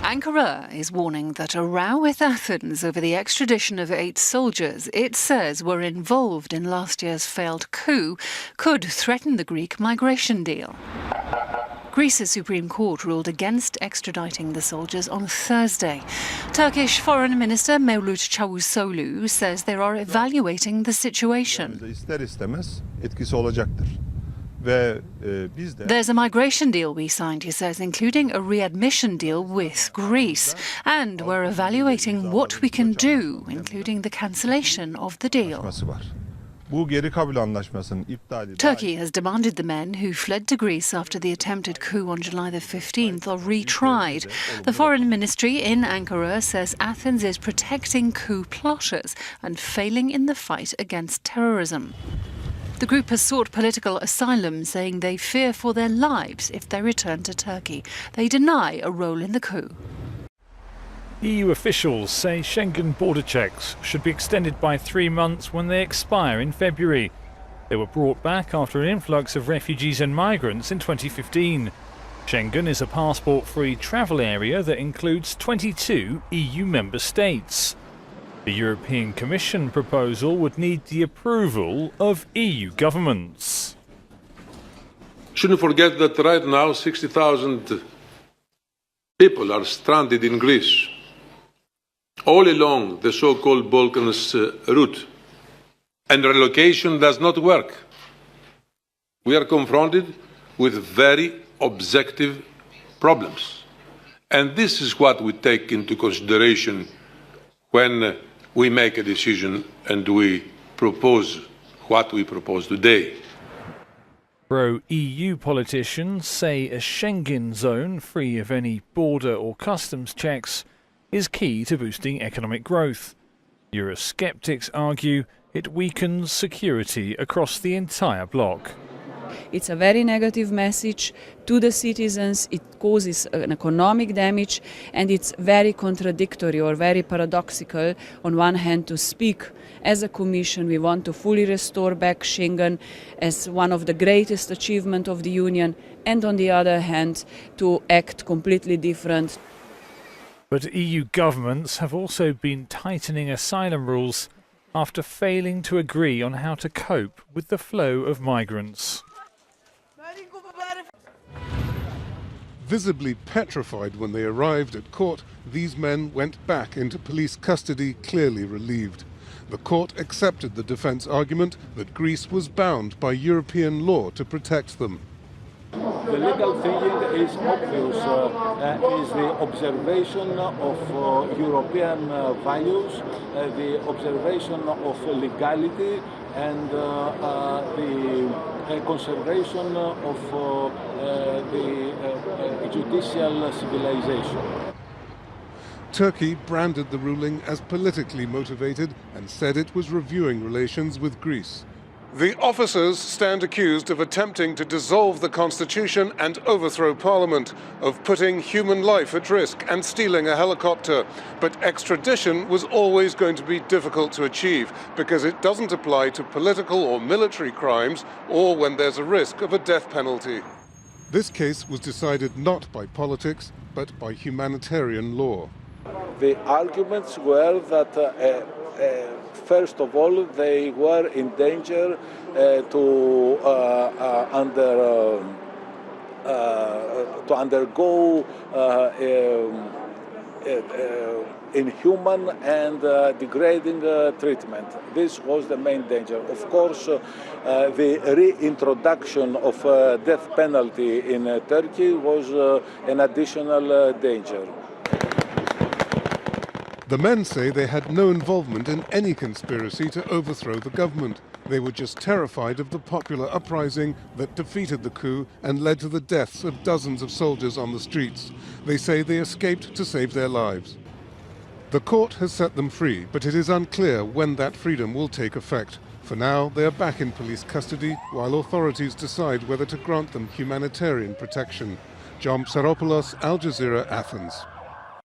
Ankara is warning that a row with Athens over the extradition of 8 soldiers it says were involved in last year's failed coup could threaten the Greek migration deal. Greece's Supreme Court ruled against extraditing the soldiers on Thursday. Turkish Foreign Minister Mevlut Çavuşoğlu says they are evaluating the situation. There's a migration deal we signed, he says, including a readmission deal with Greece. And we're evaluating what we can do, including the cancellation of the deal. Turkey has demanded the men who fled to Greece after the attempted coup on July the 15th are retried. The Foreign Ministry in Ankara says Athens is protecting coup plotters and failing in the fight against terrorism. The group has sought political asylum, saying they fear for their lives if they return to Turkey. They deny a role in the coup. EU officials say Schengen border checks should be extended by 3 months when they expire in February. They were brought back after an influx of refugees and migrants in 2015. Schengen is a passport-free travel area that includes 22 EU member states. The European Commission proposal would need the approval of EU governments. Shouldn't forget that right now 60,000 people are stranded in Greece, all along the so-called Balkans route, and relocation does not work. We are confronted with very objective problems, and this is what we take into consideration when we make a decision and we propose what we propose today. Pro-EU politicians say a Schengen zone free of any border or customs checks is key to boosting economic growth. Eurosceptics argue it weakens security across the entire bloc. It's a very negative message to the citizens, it causes an economic damage, and it's very contradictory or very paradoxical on one hand to speak as a Commission we want to fully restore back Schengen as one of the greatest achievements of the Union, and on the other hand to act completely different. But EU governments have also been tightening asylum rules after failing to agree on how to cope with the flow of migrants. Visibly petrified when they arrived at court, these men went back into police custody, clearly relieved. The court accepted the defence argument that Greece was bound by European law to protect them. The legal thinking is obvious, is the observation of European values, the observation of legality, and the conservation of the judicial civilization. Turkey branded the ruling as politically motivated and said it was reviewing relations with Greece. The officers stand accused of attempting to dissolve the constitution and overthrow parliament, of putting human life at risk and stealing a helicopter. But extradition was always going to be difficult to achieve because it doesn't apply to political or military crimes or when there's a risk of a death penalty. This case was decided not by politics but by humanitarian law. The arguments were that first of all, they were in danger to undergo inhuman and degrading treatment. This was the main danger. Of course, the reintroduction of death penalty in Turkey was an additional danger. The men say they had no involvement in any conspiracy to overthrow the government. They were just terrified of the popular uprising that defeated the coup and led to the deaths of dozens of soldiers on the streets. They say they escaped to save their lives. The court has set them free, but it is unclear when that freedom will take effect. For now, they are back in police custody while authorities decide whether to grant them humanitarian protection. John Psaropoulos, Al Jazeera, Athens.